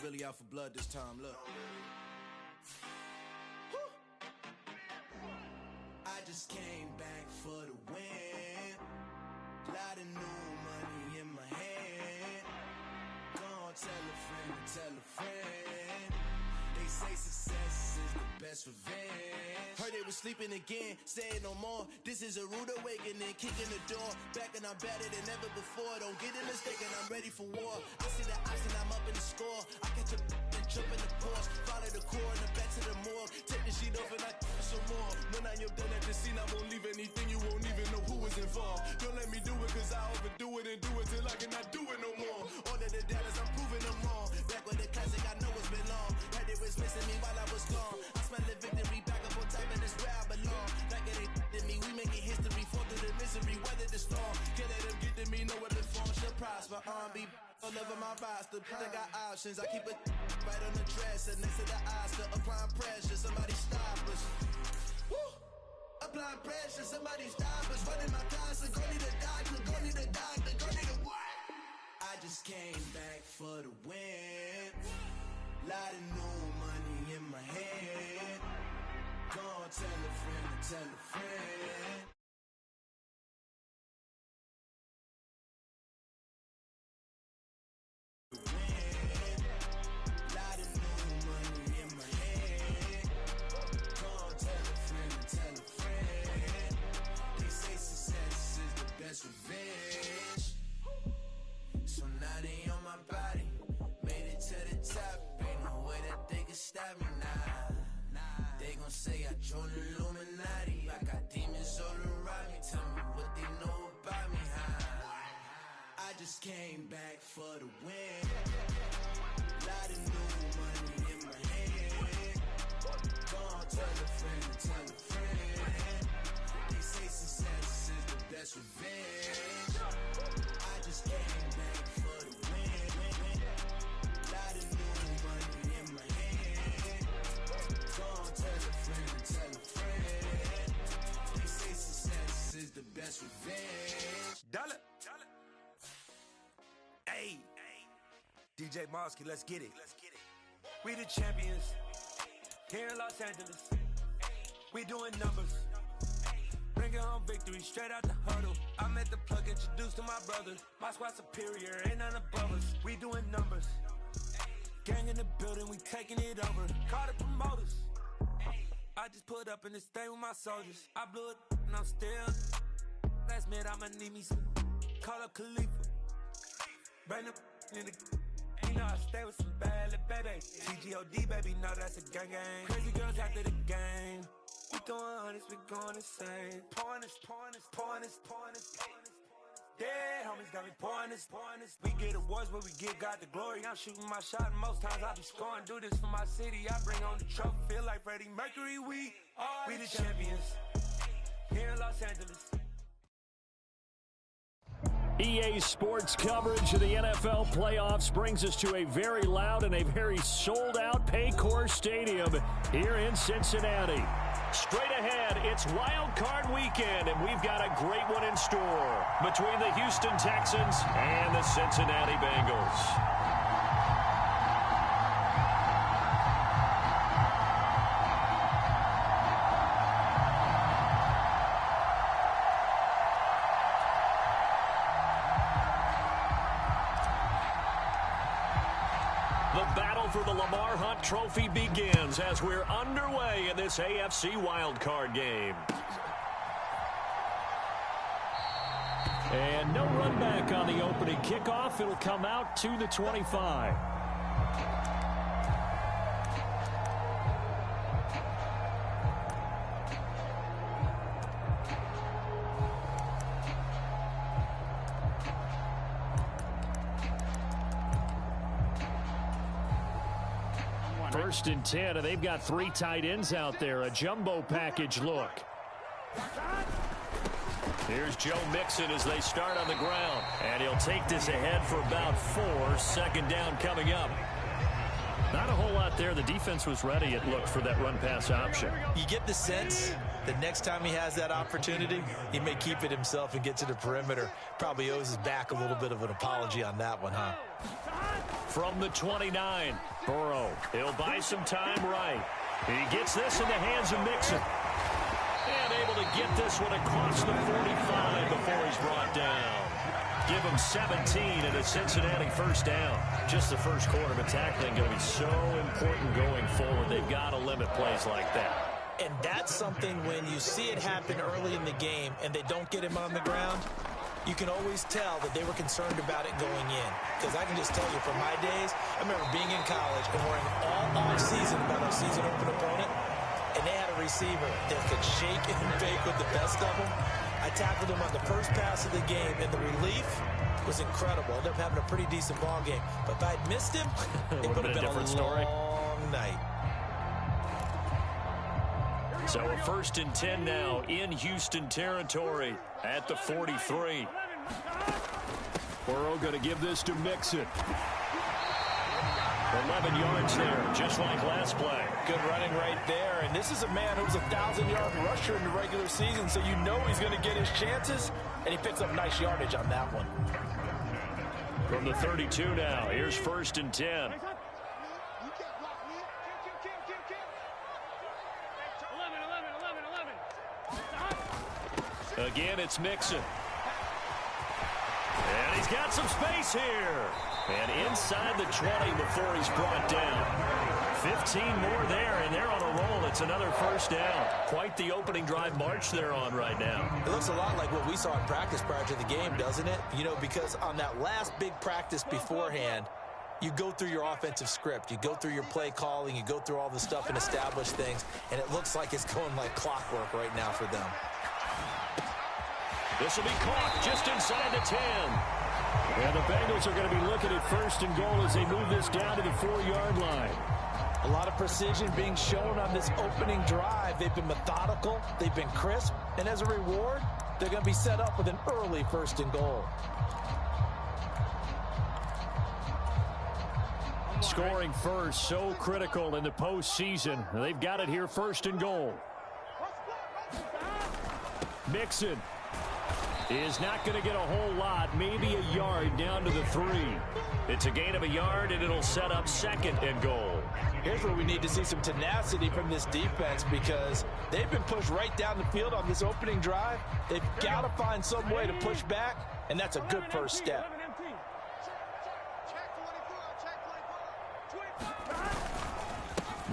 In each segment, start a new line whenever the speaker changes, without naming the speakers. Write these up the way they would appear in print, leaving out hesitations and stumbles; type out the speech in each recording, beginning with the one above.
really out for blood this time, look. I just came back for the win. Lot of new money in my hand. Gonna tell a friend to tell a friend. They say success is the best revenge. Heard they was sleeping again, saying no more. This is a rude awakening, kicking the door. Back and I'm better than ever before. Don't get it mistaken, I'm ready for war. I see the option, I'm up in the score. I catch a and jump in the Porsche. Follow the core and the back to the morgue. Take the sheet off and I some more. When I am done at the scene, I won't leave anything. You won't even know who was involved. Don't let me do it, cause I overdo it and do it till I cannot do it no more. All of the doubters, I'm proving them wrong. Back with the classic, I know it's been long. Heard it was missing me while I was gone. I smell the victory, back up on time, and it's where I belong. Like it ain't to me, we making history. Fall through the misery, weather the storm. Can't let them get to me, no weapon form should prosper. R&B all over my roster, I got options. I keep it right on the dresser, next to the Oscar. Applying pressure, somebody stop us. Woo! Applying pressure, somebody stop us. Running my closet, go need a doctor, go need a doctor, go need a what? I just came back for the win. Lot of new money in my hand. Gonna tell a friend to tell a friend. Lot of new money in my hand. Gonna tell a friend to tell a friend. They say success is the best revenge. So now they on my body. Made it to the top. Ain't no way that they can stop me now. They gon' say I joined the Illuminati. I got demons all around me. Tell me what they know about me, huh? I just came back for the win. Lot of new money in my hand. Gonna tell a friend to tell a friend. They say success is the best revenge. I just came back for the win. Lot of new money in my hand. Gonna tell a friend to tell a friend. They say success is the best revenge.
Dollar. Hey. DJ Mosky, let's get it. We the champions here in Los Angeles. We doing numbers. Bringing home victory straight out the huddle. I met the plug, introduced to my brother. My squad superior, ain't none above us. We doing numbers. Gang in the building, we taking it over. Call the promoters. I just put up in this thing with my soldiers. I blew it and I'm still. Last minute I'ma need me some. Call up Khalifa. Bring them in the. You know I stay with some bad little baby. TGOD baby, know that's a gang gang. Crazy girls after the game. We throwing hundreds, we going insane. Pouring this. Dead homies got me pouring this. We get awards where we give God the glory. I'm shooting my shot and most times I be scoring. Do this for my city, I bring on the trophy. Feel like Freddie Mercury, we the champions here in Los Angeles.
EA Sports coverage of the NFL playoffs brings us to a very loud and a very sold-out Paycor Stadium here in Cincinnati. Straight ahead, it's Wild Card Weekend, and we've got a great one in store between the Houston Texans and the Cincinnati Bengals. For the Lamar Hunt Trophy begins as we're underway in this AFC wildcard game. And no run back on the opening kickoff. It'll come out to the 25. First and 10, and they've got three tight ends out there. A jumbo package look. Here's Joe Mixon as they start on the ground. And he'll take this ahead for about 4. Second down coming up. Not a whole lot there. The defense was ready, it looked, for that run-pass option.
You get the sense the next time he has that opportunity, he may keep it himself and get to the perimeter. Probably owes his back a little bit of an apology on that one, huh?
From the 29, Burrow. He'll buy some time right. He gets this in the hands of Mixon. And able to get this one across the 45 before he's brought down. Give him 17 and a Cincinnati first down. Just the first quarter, but tackling going to be so important going forward. They've got to limit plays like that.
And that's something when you see it happen early in the game and they don't get him on the ground, you can always tell that they were concerned about it going in. Because I can just tell you from my days, I remember being in college and worrying all off-season about our season open opponent, and they had a receiver that could shake and bake with the best of them. I tackled him on the first pass of the game, and the relief was incredible. I ended up having a pretty decent ball game. But if I'd missed him, it would have been a different story. Long night.
So a 1st and 10 now in Houston territory at the 43. Burrow going to give this to Mixon. 11 yards there, just like last play.
Good running right there. And this is a man who was a 1,000-yard rusher in the regular season, so you know he's going to get his chances, and he picks up nice yardage on that one.
From the 32 now, here's 1st and 10. Again, it's Mixon. And he's got some space here. And inside the 20 before he's brought down. 15 more there, and they're on a roll. It's another first down. Quite the opening drive march they're on right now.
It looks a lot like what we saw in practice prior to the game, doesn't it? You know, because on that last big practice beforehand, you go through your offensive script. You go through your play calling. You go through all the stuff and establish things. And it looks like it's going like clockwork right now for them.
This will be caught just inside the 10. And the Bengals are going to be looking at 1st and goal as they move this down to the 4-yard line.
A lot of precision being shown on this opening drive. They've been methodical. They've been crisp. And as a reward, they're going to be set up with an early 1st and goal.
Scoring first, so critical in the postseason. They've got it here, 1st and goal. Mixon is not going to get a whole lot, maybe a yard down to the 3. It's a gain of a yard, and it'll set up 2nd and goal.
Here's where we need to see some tenacity from this defense because they've been pushed right down the field on this opening drive. They've got to find some way to push back, and that's a good first step.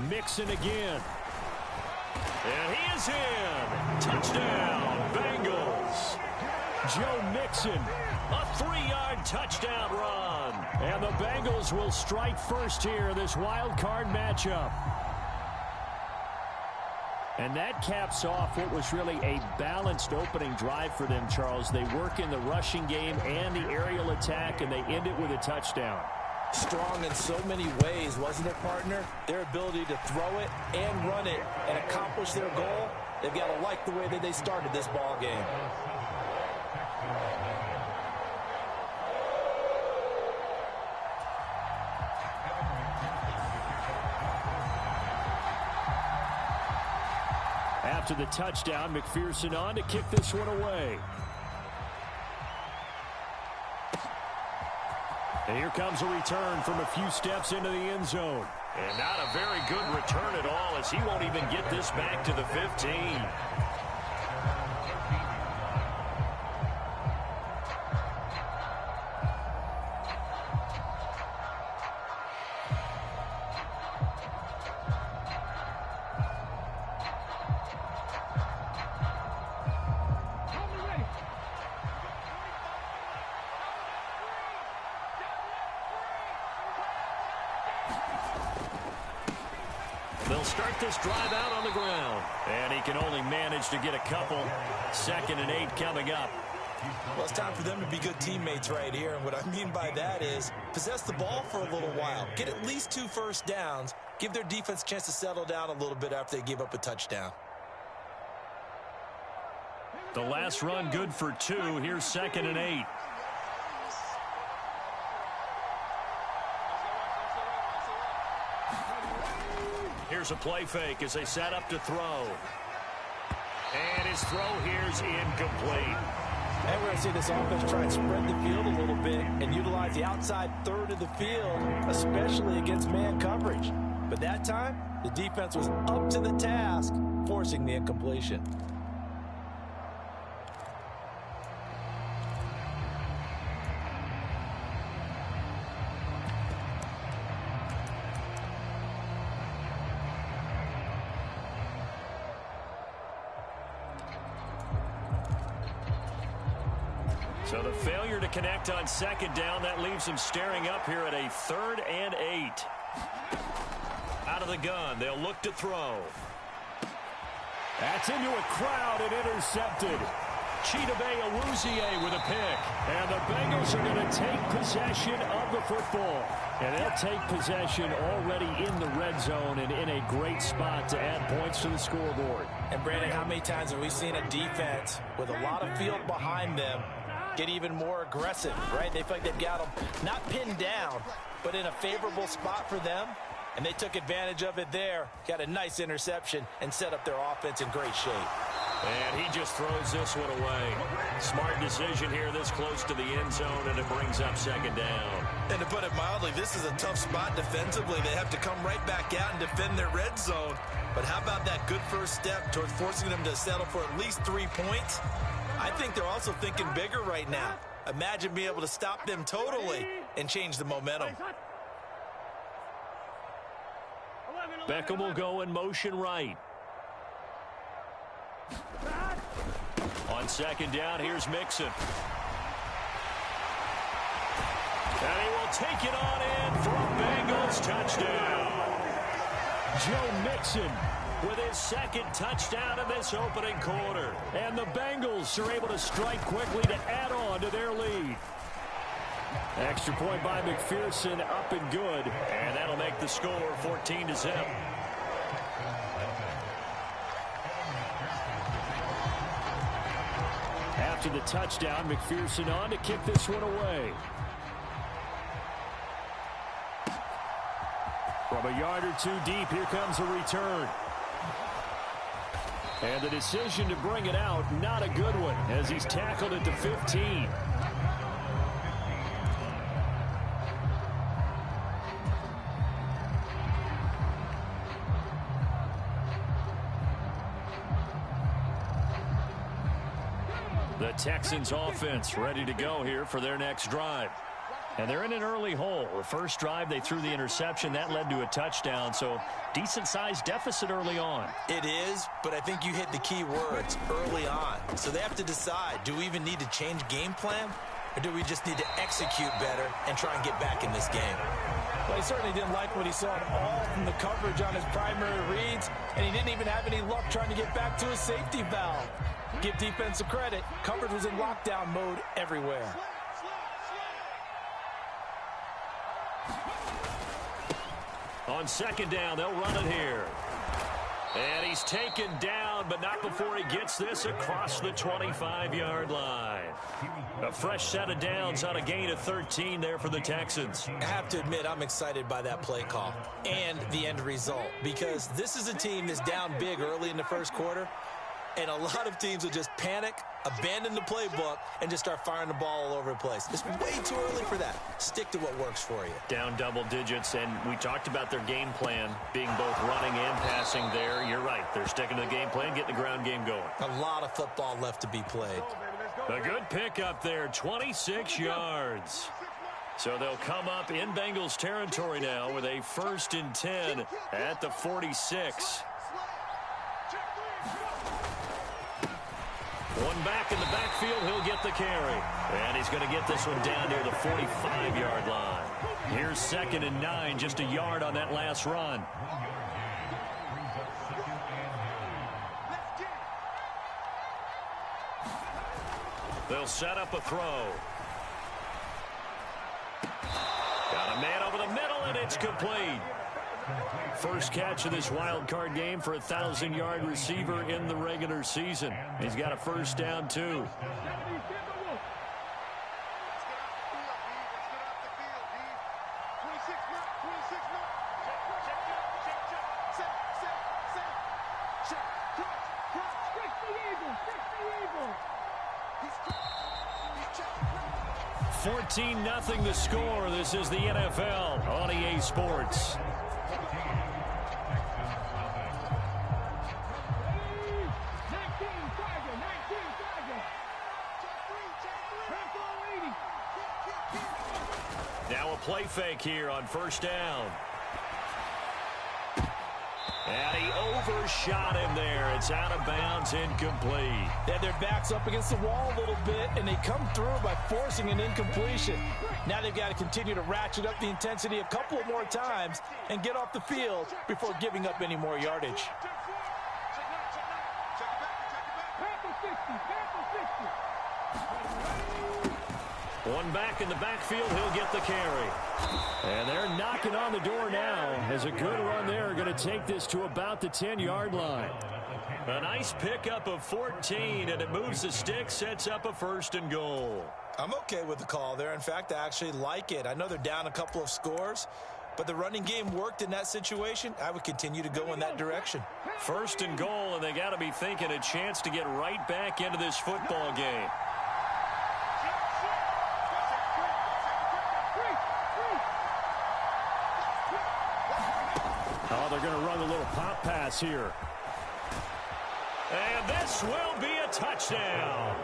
Mixon again. And he is in. Touchdown, Bengals. Joe Mixon, a 3-yard touchdown run. And the Bengals will strike first here in this wild card matchup. And that caps off what was really a balanced opening drive for them, Charles. They work in the rushing game and the aerial attack, and they end it with a touchdown.
Strong in so many ways, wasn't it, partner? Their ability to throw it and run it and accomplish their goal, they've got to like the way that they started this ball game.
After the touchdown, McPherson on to kick this one away. And here comes a return from a few steps into the end zone. And not a very good return at all as he won't even get this back to the 15. They'll start this drive out on the ground. And he can only manage to get a couple. 2nd and 8 coming up.
Well, it's time for them to be good teammates right here. And what I mean by that is possess the ball for a little while. Get at least 2 first downs. Give their defense a chance to settle down a little bit after they give up a touchdown.
The last run good for 2. Here's 2nd and 8. Here's a play fake as they set up to throw. And his throw here's incomplete.
And we're going to see this offense try and spread the field a little bit and utilize the outside third of the field, especially against man coverage. But that time, the defense was up to the task, forcing the incompletion.
So the failure to connect on second down, that leaves them staring up here at a 3rd and 8. Out of the gun, they'll look to throw.
That's into a crowd and intercepted.
Chidobe Awuzie with a pick.
And the Bengals are going to take possession of the football. And they'll take possession already in the red zone and in a great spot to add points to the scoreboard.
And Brandon, how many times have we seen a defense with a lot of field behind them get even more aggressive, right? They feel like they've got them not pinned down, but in a favorable spot for them. And they took advantage of it there, got a nice interception, and set up their offense in great shape.
And he just throws this one away. Smart decision here this close to the end zone, and it brings up second down.
And to put it mildly, this is a tough spot defensively. They have to come right back out and defend their red zone. But how about that good first step towards forcing them to settle for at least 3 points? I think they're also thinking bigger right now. Imagine being able to stop them totally and change the momentum.
Beckham will go in motion right. On second down, here's Mixon. And he will take it on in for a Bengals touchdown.
Joe Mixon
with his second touchdown in this opening quarter.
And the Bengals are able to strike quickly to add on to their lead. Extra point by McPherson, up and good.
And that'll make the score 14-0.
After the touchdown, McPherson on to kick this one away. From a yard or two deep, here comes a return. And the decision to bring it out, not a good one, as he's tackled at the 15.
The Texans offense ready to go here for their next drive. And they're in an early hole. The first drive, they threw the interception. That led to a touchdown, so decent-sized deficit early on.
It is, but I think you hit the key words, early on. So they have to decide, do we even need to change game plan, or do we just need to execute better and try and get back in this game? Well, he certainly didn't like what he saw at all from the coverage on his primary reads, and he didn't even have any luck trying to get back to his safety valve. Give defense a credit. Coverage was in lockdown mode everywhere.
On second down, they'll run it here. And he's taken down, but not before he gets this across the 25-yard line. A fresh set of downs on a gain of 13 there for the Texans.
I have to admit, I'm excited by that play call and the end result, because this is a team that's down big early in the first quarter, and a lot of teams will just panic, abandon the playbook, and just start firing the ball all over the place. It's way too early for that. Stick to what works for you.
Down double digits, and we talked about their game plan being both running and passing there. You're right. They're sticking to the game plan, getting the ground game going.
A lot of football left to be played.
A good pickup there, 26 yards. So they'll come up in Bengals territory now with a 1st and 10 at the 46. One back in the backfield, he'll get the carry. And he's going to get this one down near the 45-yard line. Here's 2nd and 9, just a yard on that last run. They'll set up a throw. Got a man over the middle, and it's complete. First catch of this wild card game for a 1,000-yard receiver in the regular season. He's got a first down, too. 14-0 the score. This is the NFL on EA Sports. Now a play fake here on first down. And he overshot him there. It's out of bounds, incomplete.
They had their backs up against the wall a little bit, and they come through by forcing an incompletion. Now they've got to continue to ratchet up the intensity a couple of more times and get off the field before giving up any more yardage.
One back in the backfield, he'll get the carry. And they're knocking on the door now as a good run there. Going to take this to about the 10-yard line. A nice pickup of 14, and it moves the stick, sets up a 1st and goal.
I'm okay with the call there. In fact, I actually like it. I know they're down a couple of scores, but the running game worked in that situation. I would continue to go in that direction.
1st and goal, and they got to be thinking a chance to get right back into this football game. Oh, they're going to run a little pop pass here. And this will be a touchdown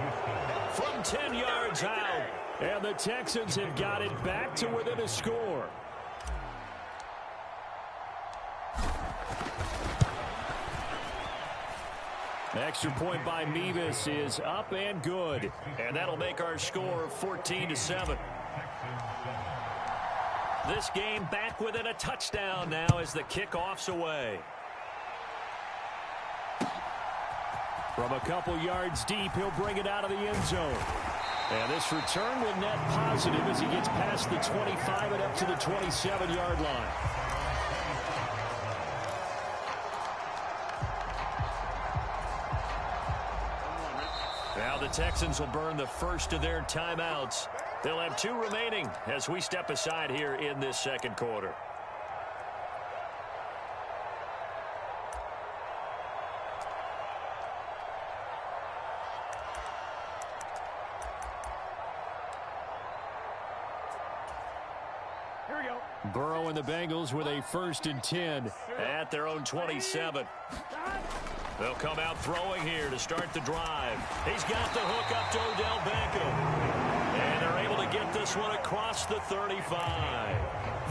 from 10 yards out. And the Texans have got it back to within a score. Extra point by Mevis is up and good. And that'll make our score 14-7. This game back within a touchdown now as the kickoff's away. From a couple yards deep, he'll bring it out of the end zone. And this return will net positive as he gets past the 25 and up to the 27-yard line. Now the Texans will burn the first of their timeouts. They'll have 2 remaining as we step aside here in this second quarter.
Here we go.
Burrow and the Bengals with a 1st and 10 at their own 27. They'll come out throwing here to start the drive. He's got the hook up to Odell Beckham. And they're able to get this one across the 35.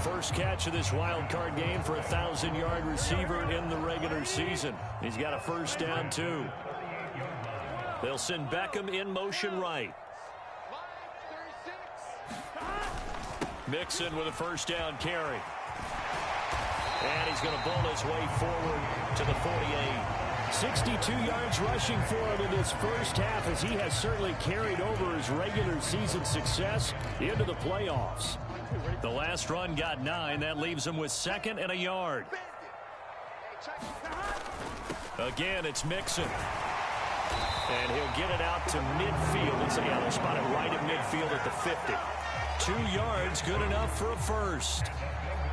First catch of this wild card game for a 1,000-yard receiver in the regular season. He's got a 1st down, too. They'll send Beckham in motion right. Mixon with a 1st down carry. And he's going to bowl his way forward to the 48. 62 yards rushing for him in this first half as he has certainly carried over his regular season success into the playoffs. The last run got 9. That leaves him with 2nd and a yard. Again, it's Mixon. And he'll get it out to midfield. They'll spot it right at midfield at the 50. 2 yards, good enough for a 1st.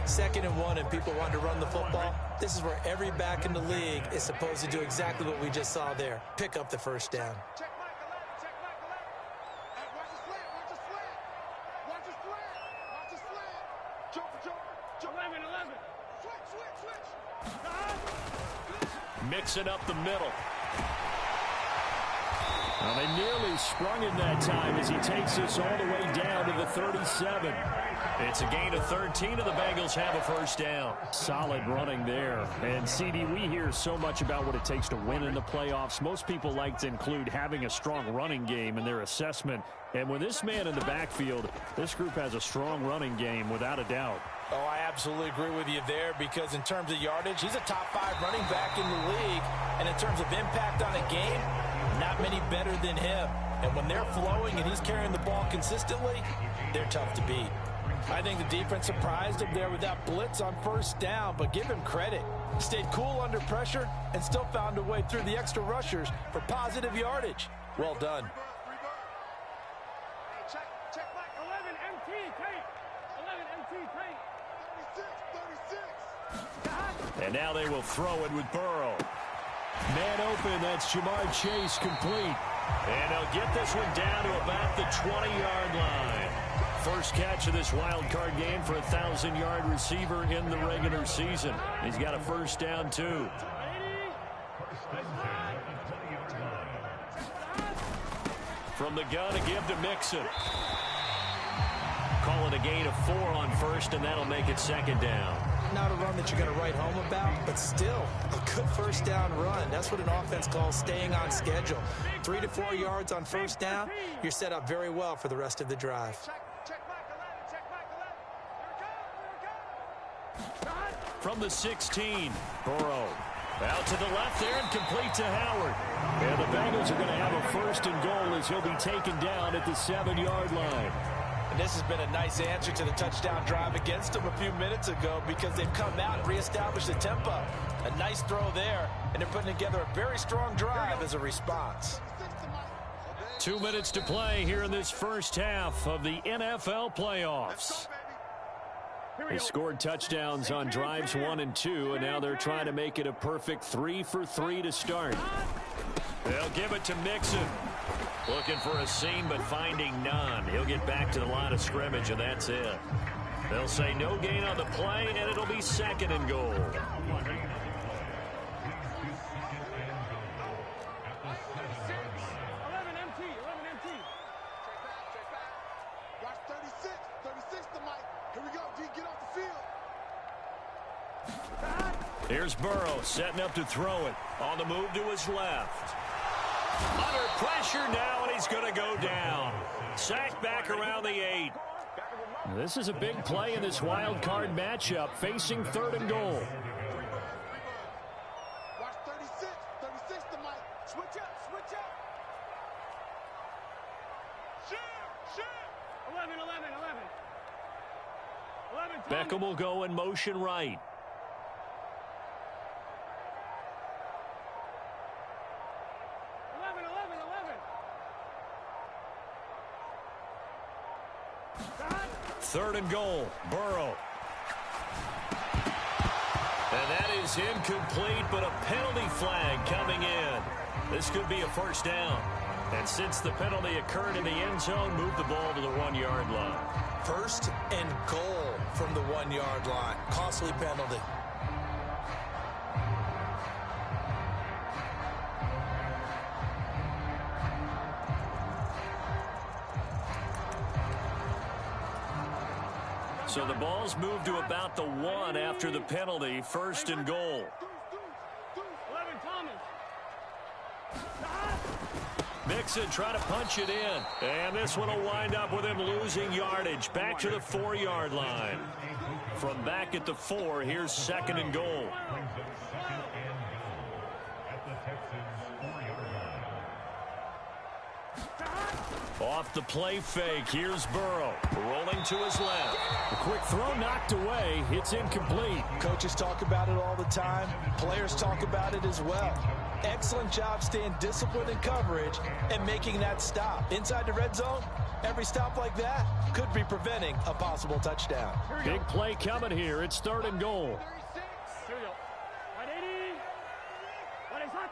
2nd and 1, and people want to run the football. This is where every back in the league is supposed to do exactly what we just saw there. Pick up the 1st down.
Mix it up the middle. Well, they nearly sprung him that time as he takes this all the way down to the 37. It's a gain of 13, and the Bengals have a 1st down. Solid running there. And, CD, we hear so much about what it takes to win in the playoffs. Most people like to include having a strong running game in their assessment. And with this man in the backfield, this group has a strong running game without a doubt.
Oh, I absolutely agree with you there because in terms of yardage, he's a top 5 running back in the league. And in terms of impact on a game, not many better than him. And when they're flowing and he's carrying the ball consistently, they're tough to beat. I think the defense surprised him there with that blitz on 1st down, but give him credit. Stayed cool under pressure and still found a way through the extra rushers for positive yardage. Well done.
Check back 11 MT tape. 11 MT tape. 36.
And now they will throw it with Burrow. Man open, that's Jamar Chase complete. And they'll get this one down to about the 20-yard line. First catch of this wild card game for a 1,000-yard receiver in the regular season. He's got a first down, too. From the gun, a give to Mixon. Call it a gain of 4 on first, and that'll make it second down.
Not a run that you're going to write home about, but still a good first down run. That's what an offense calls staying on schedule. 3 to 4 yards on first down, you're set up very well for the rest of the drive.
From the 16, Burrow. Out to the left there and complete to Howard. And the Bengals are going to have a first and goal as he'll be taken down at the 7-yard line.
And this has been a nice answer to the touchdown drive against them a few minutes ago because they've come out and reestablished the tempo. A nice throw there, and they're putting together a very strong drive as a response.
2 minutes to play here in this first half of the NFL playoffs. They scored touchdowns on drives 1 and 2, and now they're trying to make it a perfect 3 for 3 to start. They'll give it to Mixon. Looking for a seam, but finding none. He'll get back to the line of scrimmage, and that's it. They'll say no gain on the play, and it'll be second and goal. Here's Burrow setting up to throw it. On the move to his left. Under pressure now, and he's going to go down. Sacked back around the 8. This is a big play in this wild card matchup, facing 3rd and goal.
Watch 36 to Mike. Switch up. Shoot. 11.
Beckham will go in motion right. Third and goal, Burrow. And that is incomplete, but a penalty flag coming in. This could be a first down. And since the penalty occurred in the end zone, move the ball to the 1-yard line.
First and goal from the 1-yard line. Costly penalty.
So the ball's moved to about the 1 after the penalty. First and goal. Mixon trying to punch it in. And this one will wind up with him losing yardage. Back to the 4-yard line. From back at the 4, here's second and goal. Off the play fake, here's Burrow. Rolling to his left. A quick throw knocked away. It's incomplete.
Coaches talk about it all the time. Players talk about it as well. Excellent job staying disciplined in coverage and making that stop. Inside the red zone, every stop like that could be preventing a possible touchdown.
Big play coming here. It's third and goal.
Here we go. 180. What is that?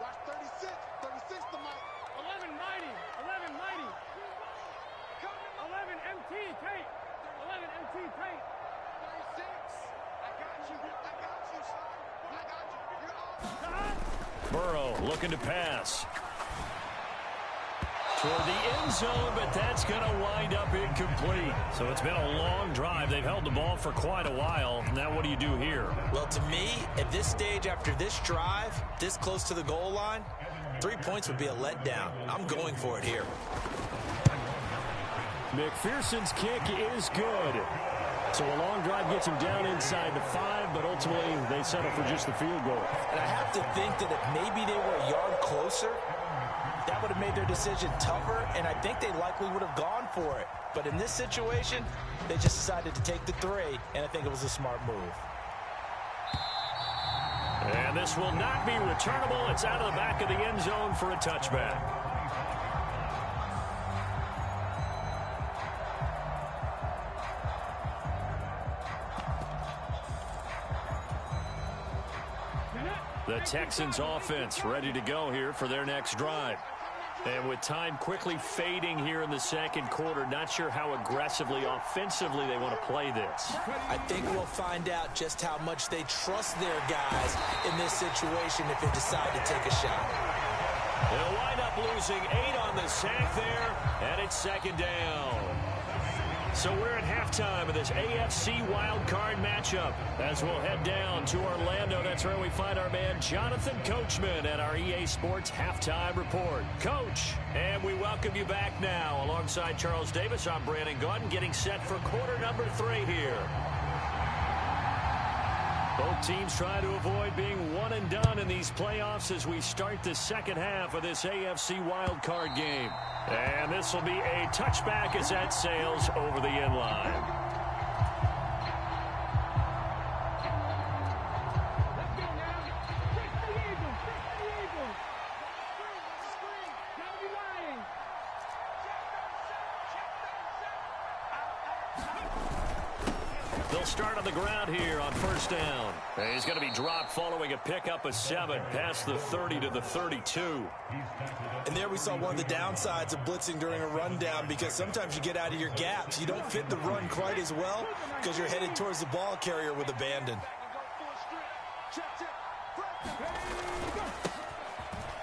Watch 36 to Mike. 11 mighty. 11 MT tape. 11 MT tape. 36. I got you.
Burrow looking to pass. Toward the end zone, but that's going to wind up incomplete. So it's been a long drive. They've held the ball for quite a while. Now what do you do here?
Well, to me, at this stage after this drive, this close to the goal line, 3 points would be a letdown. I'm going for it here.
McPherson's kick is good. So a long drive gets him down inside the 5, but ultimately they settle for just the field goal.
And I have to think that if maybe they were a yard closer, that would have made their decision tougher, and I think they likely would have gone for it. But in this situation, they just decided to take the 3, and I think it was a smart move.
And this will not be returnable. It's out of the back of the end zone for a touchback. The Texans offense ready to go here for their next drive. And with time quickly fading here in the second quarter, not sure how aggressively, offensively they want to play this.
I think we'll find out just how much they trust their guys in this situation if they decide to take a shot.
They'll wind up losing 8 on the sack there, and it's second down. So we're at halftime of this AFC wildcard matchup as we'll head down to Orlando. That's where we find our man Jonathan Coachman at our EA Sports Halftime Report. Coach, and we welcome you back now. Alongside Charles Davis, I'm Brandon Gaudin, getting set for quarter number 3 here. Both teams try to avoid being one and done in these playoffs as we start the second half of this AFC wildcard game. And this will be a touchback as that sails over the end line. They'll start on the ground here on first down. He's going to be dropped following a pickup of 7 past the 30 to the 32.
And there we saw one of the downsides of blitzing during a rundown, because sometimes you get out of your gaps. You don't fit the run quite as well because you're headed towards the ball carrier with abandon.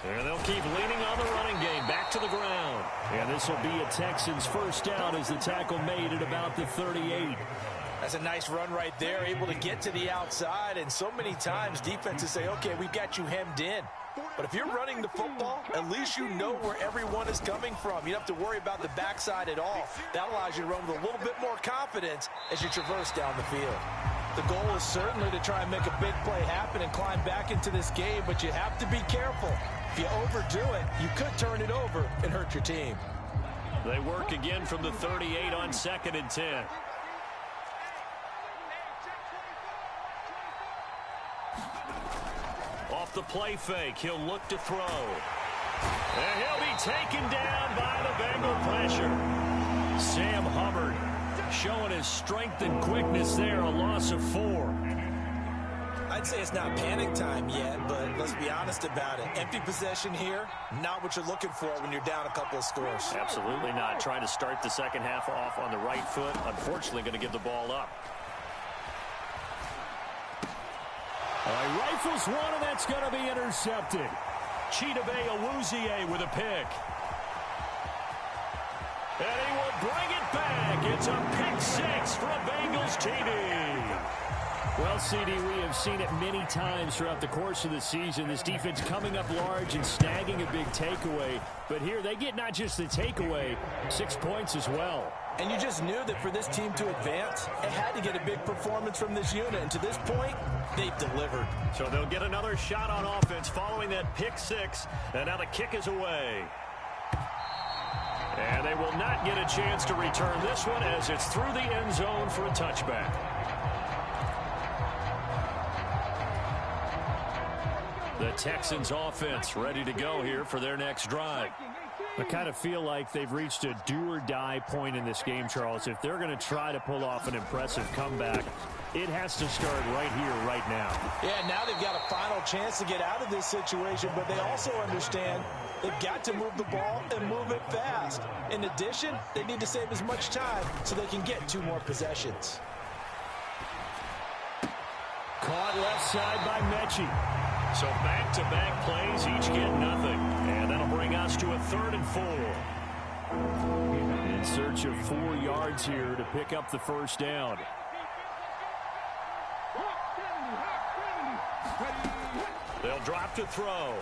And they'll keep leaning on the running game back to the ground. And this will be a Texans first down as the tackle made at about the 38.
That's a nice run right there, able to get to the outside. And so many times defenses say, okay, we've got you hemmed in. But if you're running the football, at least you know where everyone is coming from. You don't have to worry about the backside at all. That allows you to run with a little bit more confidence as you traverse down the field. The goal is certainly to try and make a big play happen and climb back into this game, but you have to be careful. If you overdo it, you could turn it over and hurt your team.
They work again from the 38 on 2nd and 10. Off the play fake, he'll look to throw. And he'll be taken down by the Bengal pressure. Sam Hubbard showing his strength and quickness there, a loss of 4.
I'd say it's not panic time yet, but let's be honest about it. Empty possession here, not what you're looking for when you're down a couple of scores.
Absolutely not. Trying to start the second half off on the right foot. Unfortunately, going to give the ball up.
All right, rifles one, and that's going to be intercepted.
Chidobe Awuzie with a pick. And he will bring it back. It's a pick 6 from Bengals TD.
Well, CD, we have seen it many times throughout the course of the season. This defense coming up large and snagging a big takeaway. But here they get not just the takeaway, 6 points as well.
And you just knew that for this team to advance, it had to get a big performance from this unit. And to this point, they've delivered.
So they'll get another shot on offense following that pick 6. And now the kick is away. And they will not get a chance to return this one as it's through the end zone for a touchback. The Texans offense ready to go here for their next drive.
I kind of feel like they've reached a do-or-die point in this game, Charles. If they're going to try to pull off an impressive comeback, it has to start right here, right now.
Yeah, now they've got a final chance to get out of this situation, but they also understand they've got to move the ball and move it fast. In addition, they need to save as much time so they can get 2 more possessions.
Caught left side by Mechie.
So back-to-back plays, each get nothing. And that'll bring us to a 3rd and 4.
In search of 4 yards here to pick up the first down.
They'll drop to throw.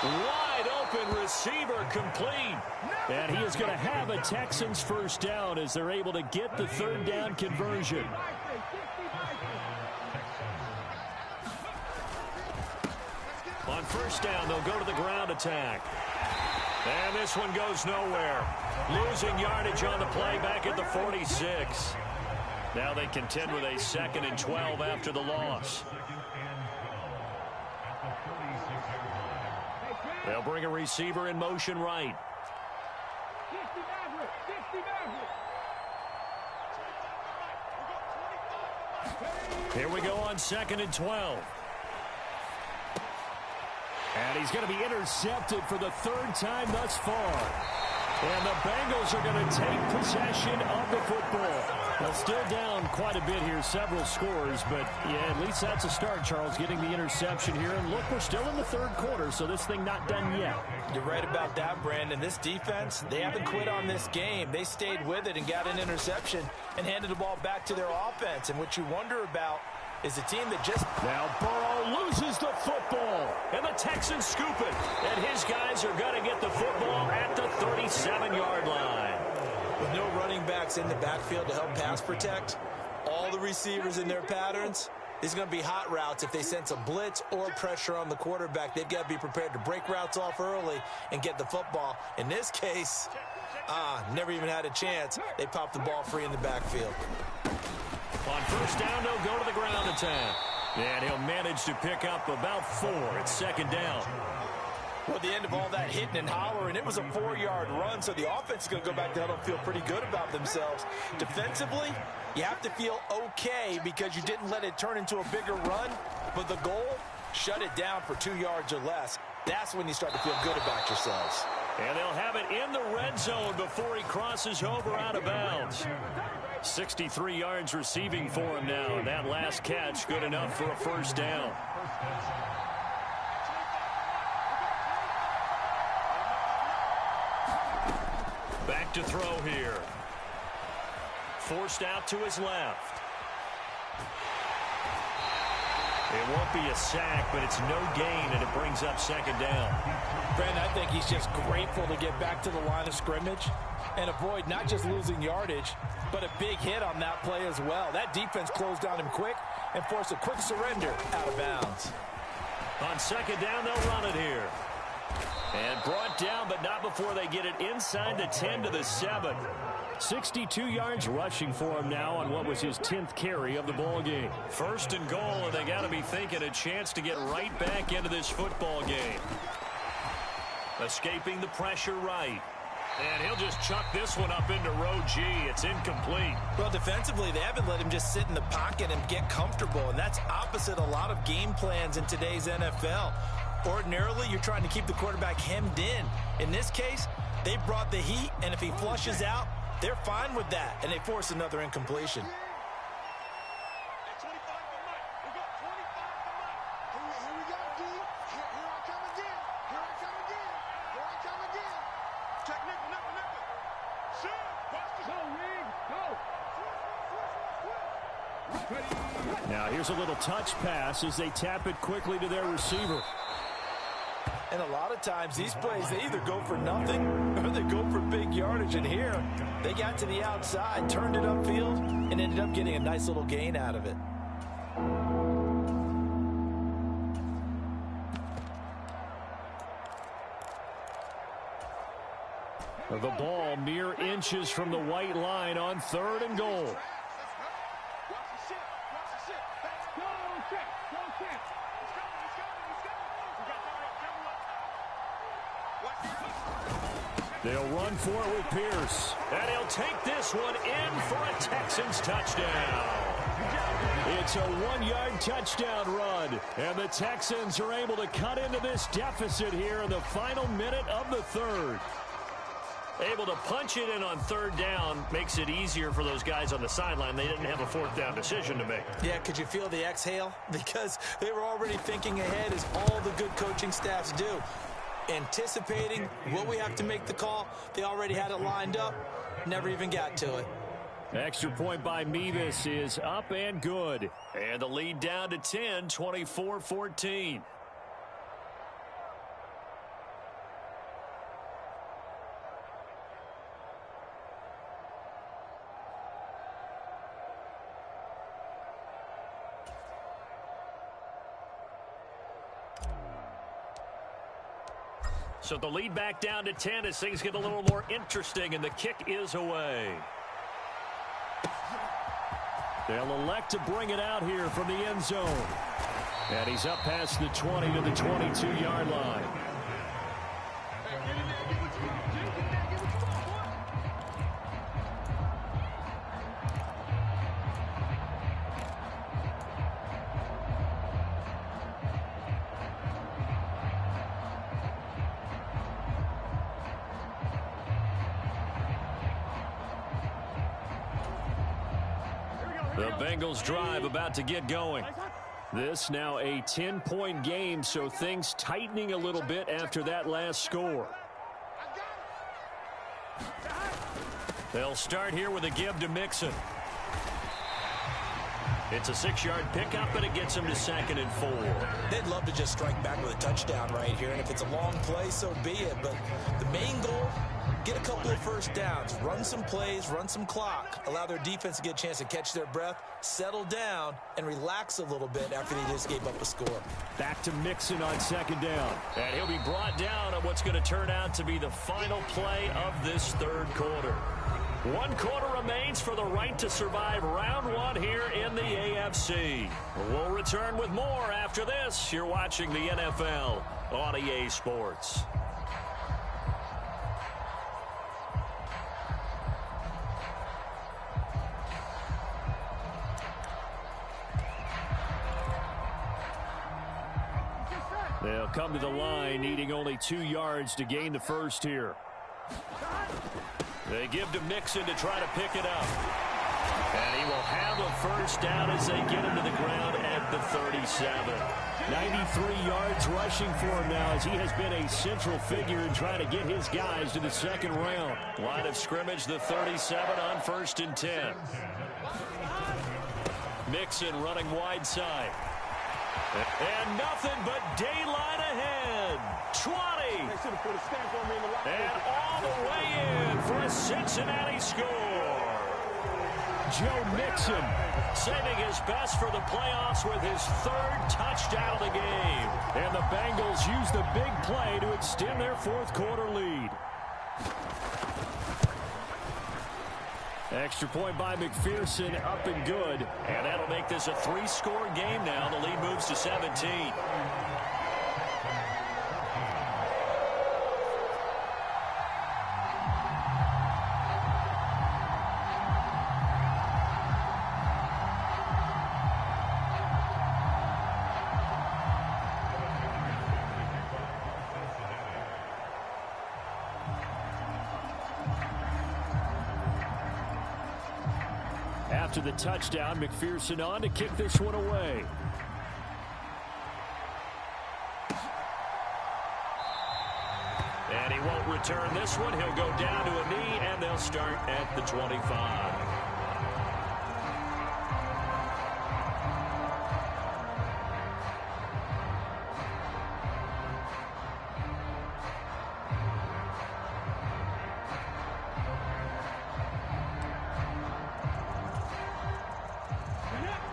Wide open receiver complete.
And he is going to have a Texans first down as they're able to get the 3rd down conversion.
On first down, they'll go to the ground attack. And this one goes nowhere. Losing yardage on the play back at the 46. Now they contend with a 2nd and 12 after the loss. They'll bring a receiver in motion right. Here we go on 2nd and 12. And he's going to be intercepted for the 3rd time thus far. And the Bengals are going to take possession of the football. Well, still down quite a bit here, several scores, but yeah, at least that's a start, Charles, getting the interception here. And look, we're still in the 3rd quarter, so this thing not done yet.
You're right about that, Brandon. This defense, they haven't quit on this game. They stayed with it and got an interception and handed the ball back to their offense. And what you wonder about is a team that just...
Now Burrow loses the football, and the Texans scoop it. And his guys are going to get the football at the 37-yard line.
With no running backs in the backfield to help pass protect, all the receivers in their patterns, there's going to be hot routes if they sense a blitz or pressure on the quarterback. They've got to be prepared to break routes off early and get the football. In this case, never even had a chance. They popped the ball free in the backfield.
On 1st down, they'll go to the ground attack. And he'll manage to pick up about 4 at 2nd down.
Well, at the end of all that hitting and hollering, it was a 4-yard run, so the offense is going to go back there and feel pretty good about themselves. Defensively, you have to feel okay because you didn't let it turn into a bigger run, but the goal, shut it down for 2 yards or less. That's when you start to feel good about yourselves.
And they'll have it in the red zone before he crosses over out of bounds. 63 yards receiving for him now, and that last catch good enough for a 1st down. Back to throw here. Forced out to his left. It won't be a sack, but it's no gain, and it brings up 2nd down.
Brandon, I think he's just grateful to get back to the line of scrimmage and avoid not just losing yardage, but a big hit on that play as well. That defense closed on him quick and forced a quick surrender out of bounds.
On 2nd down, they'll run it here. And brought down, but not before they get it inside the 10 to the 7. 62 yards rushing for him now on what was his 10th carry of the ball game. 1st and goal, and they got to be thinking a chance to get right back into this football game. Escaping the pressure right. And he'll just chuck this one up into row G. It's incomplete.
Well, defensively, they haven't let him just sit in the pocket and get comfortable, and that's opposite a lot of game plans in today's NFL. Ordinarily, you're trying to keep the quarterback hemmed in. In this case, they brought the heat, and if he flushes out, they're fine with that, and they force another incompletion.
Now here's a little touch pass as they tap it quickly to their receiver.
And a lot of times these plays, they either go for nothing or they go for big yardage. And here, they got to the outside, turned it upfield, and ended up getting a nice little gain out of it.
The ball mere inches from the white line on 3rd and goal. They'll run for it with Pierce. And he'll take this one in for a Texans touchdown. It's a 1-yard touchdown run. And the Texans are able to cut into this deficit here in the final minute of the 3rd. Able to punch it in on 3rd down makes it easier for those guys on the sideline. They didn't have a 4th down decision to make.
Yeah, could you feel the exhale? Because they were already thinking ahead, as all the good coaching staffs do. Anticipating, will we have to make the call? They already had it lined up, never even got to it.
Extra point by Mevis is up and good. And the lead down to 10, 24-14. So the lead back down to 10 as things get a little more interesting, and the kick is away. They'll elect to bring it out here from the end zone. And he's up past the 20 to the 22-yard line. The Bengals drive about to get going. This now a 10-point game, so things tightening a little bit after that last score. They'll start here with a give to Mixon. It's a 6-yard pickup, and it gets him to 2nd and 4.
They'd love to just strike back with a touchdown right here, and if it's a long play, so be it. But the main goal, get a couple of first downs, run some plays, run some clock, allow their defense to get a chance to catch their breath, settle down, and relax a little bit after they just gave up a score.
Back to Mixon on 2nd down. And he'll be brought down on what's going to turn out to be the final play of this 3rd quarter. 1 quarter remains for the right to survive round 1 here in the AFC. We'll return with more after this. You're watching the NFL on EA Sports. They'll come to the line, needing only 2 yards to gain the first here. They give to Mixon to try to pick it up. And he will have a first down as they get him to the ground at the 37. 93 yards rushing for him now as he has been a central figure in trying to get his guys to the 2nd round. Line of scrimmage, the 37 on 1st and 10. Mixon running wide side. And nothing but daylight ahead. 20. And all the way in for a Cincinnati score. Joe Mixon saving his best for the playoffs with his 3rd touchdown of the game. And the Bengals use the big play to extend their 4th quarter lead. Extra point by McPherson, up and good. And that'll make this a 3-score game now. The lead moves to 17. After the touchdown, McPherson on to kick this one away. And he won't return this one. He'll go down to a knee, and they'll start at the 25.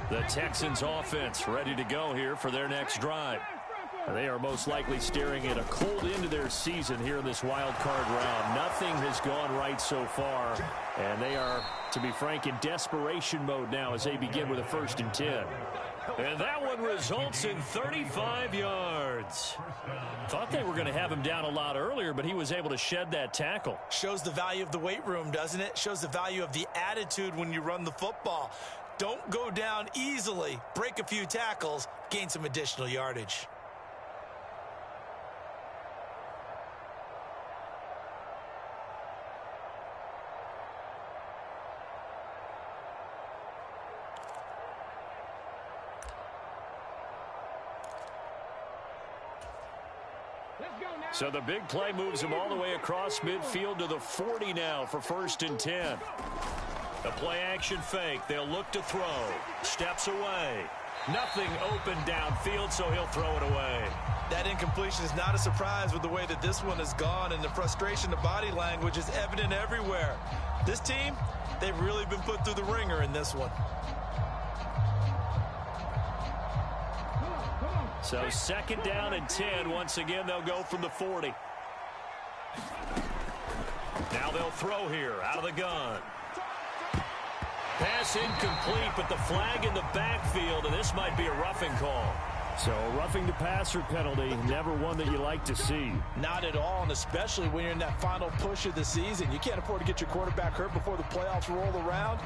The Texans offense ready to go here for their next drive. They are most likely staring at a cold end to their season here in this wild card round. Nothing has gone right so far, and they are, to be frank, in desperation mode now as they begin with a 1st and 10. And that one results in 35 yards. Thought they were going to have him down a lot earlier, but he was able to shed that tackle.
Shows the value of the weight room, doesn't it? Shows the value of the attitude when you run the football. Don't go down easily. Break a few tackles. Gain some additional yardage.
So the big play moves him all the way across midfield to the 40 now for 1st and 10. The play-action fake. They'll look to throw. Steps away. Nothing open downfield, so he'll throw it away.
That incompletion is not a surprise with the way that this one has gone, and the frustration, the body language is evident everywhere. This team, they've really been put through the ringer in this one.
So 2nd down and 10. Once again, they'll go from the 40. Now they'll throw here out of the gun. Pass incomplete, but the flag in the backfield, and this might be a roughing call. So a roughing the passer penalty, never one that you like to see.
Not at all, and especially when you're in that final push of the season. You can't afford to get your quarterback hurt before the playoffs roll around,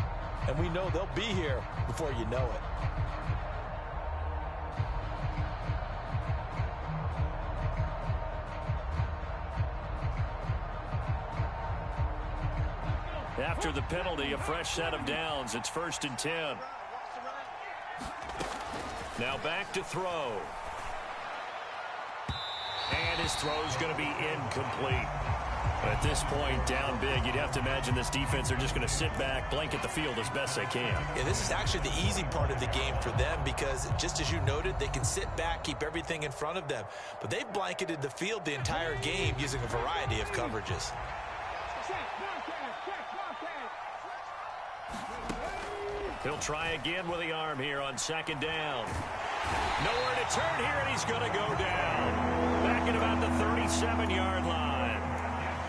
and we know they'll be here before you know it.
After the penalty, a fresh set of downs. It's 1st and 10. Now back to throw. And his throw's going to be incomplete. At this point, down big, you'd have to imagine this defense are just going to sit back, blanket the field as best they can.
Yeah, this is actually the easy part of the game for them because, just as you noted, they can sit back, keep everything in front of them. But they've blanketed the field the entire game using a variety of coverages.
He'll try again with the arm here on second down. Nowhere to turn here, and he's going to go down. Back at about the 37-yard line.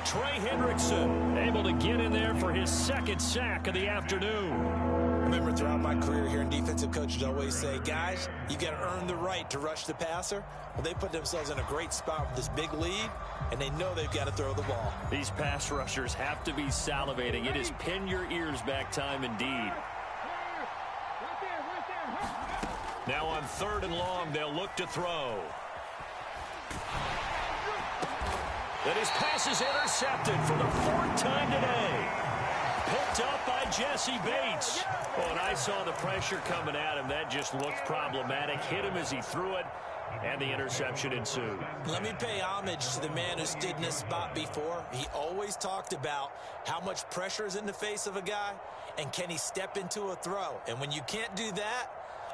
Trey Hendrickson able to get in there for his second sack of the afternoon.
I remember throughout my career here in defensive coaches always say, guys, you got to earn the right to rush the passer. Well, they put themselves in a great spot with this big lead, and they know they've got to throw the ball.
These pass rushers have to be salivating. It is pin your ears back time indeed. Now on 3rd and long, they'll look to throw. And his pass is intercepted for the 4th time today. Picked up by Jesse Bates. Oh, and I saw the pressure coming at him. That just looked problematic. Hit him as he threw it, and the interception ensued.
Let me pay homage to the man who stood in this spot before. He always talked about how much pressure is in the face of a guy, and can he step into a throw. And when you can't do that,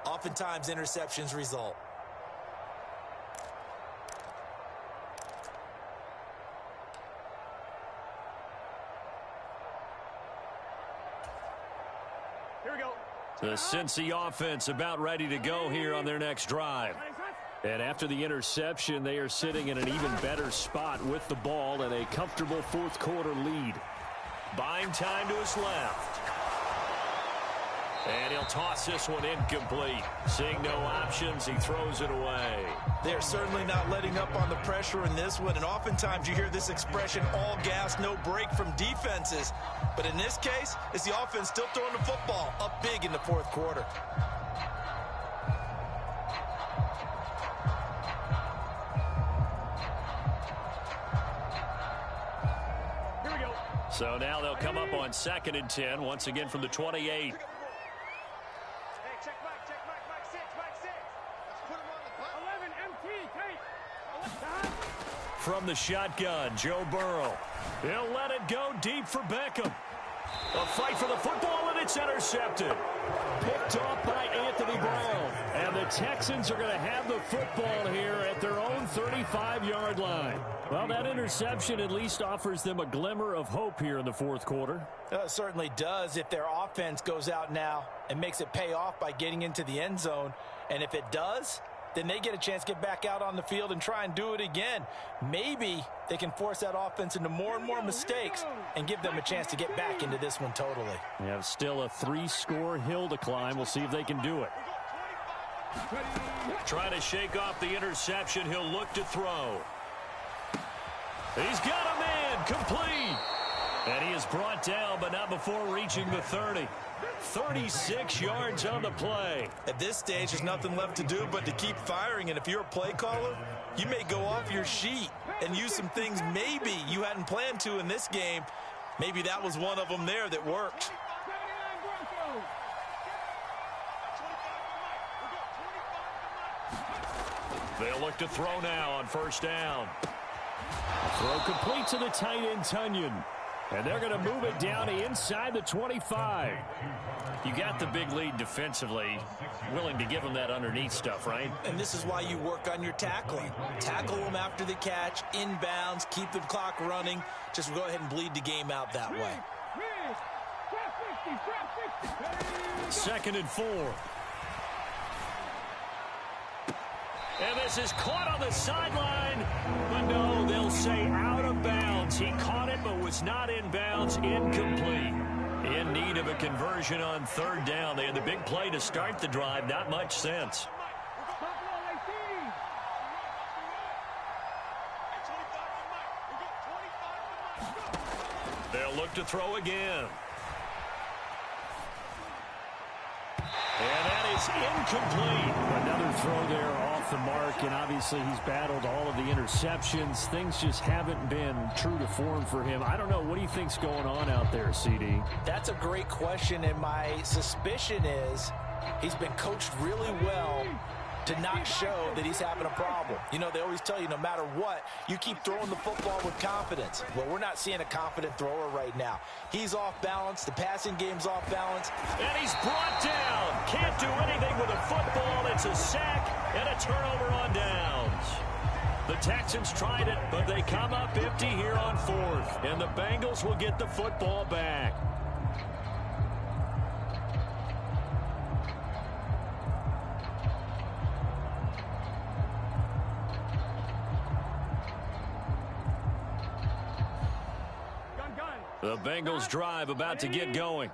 oftentimes interceptions result.
Here we go.
The Cincy offense about ready to go here on their next drive. And after the interception, they are sitting in an even better spot with the ball and a comfortable 4th quarter lead. Buying time to his left. And he'll toss this one incomplete. Seeing no options, he throws it away.
They're certainly not letting up on the pressure in this one, and oftentimes you hear this expression, all gas, no break from defenses. But in this case, it's the offense still throwing the football up big in the 4th quarter.
Here we go.
So now they'll come up on 2nd and 10, once again from the 28. From the shotgun, Joe Burrow. He'll let it go deep for Beckham. A fight for the football, and it's intercepted. Picked off by Anthony Brown. And the Texans are going to have the football here at their own 35-yard line. Well, that interception at least offers them a glimmer of hope here in the 4th quarter.
It certainly does if their offense goes out now and makes it pay off by getting into the end zone. And if it does, then they get a chance to get back out on the field and try and do it again. Maybe they can force that offense into more and more mistakes and give them a chance to get back into this one totally.
They have still a 3-score hill to climb. We'll see if they can do it. Trying to shake off the interception. He'll look to throw. He's got a man complete. And he is brought down, but not before reaching the 30. 36 yards on the play.
At this stage, there's nothing left to do but to keep firing. And if you're a play caller, you may go off your sheet and use some things maybe you hadn't planned to in this game. Maybe that was one of them there that worked.
They'll look to throw now on 1st down. Throw complete to the tight end, Tunyon. And they're going to move it down to inside the 25. You got the big lead defensively. Willing to give them that underneath stuff, right?
And this is why you work on your tackling. Tackle them after the catch, inbounds, keep the clock running. Just go ahead and bleed the game out that way.
2nd and 4. And this is caught on the sideline. But no, they'll say out of bounds. He caught it but was not in bounds. Incomplete. In need of a conversion on 3rd down. They had the big play to start the drive. Not much sense. They'll look to throw again. And that is incomplete. Another throw there off the mark, and obviously he's battled all of the interceptions. Things just haven't been true to form for him. I don't know. What do you think's going on out there, CD?
That's a great question, and my suspicion is He's been coached really well to not show that he's having a problem. You know, they always tell you no matter what, you keep throwing the football with confidence. Well, we're not seeing a confident thrower right now. He's off balance. The passing game's off balance.
And he's brought down. Can't do anything with a football. It's a sack and a turnover on downs. The Texans tried it, but they come up empty here on fourth. And the Bengals will get the football back. The Bengals drive about to get going.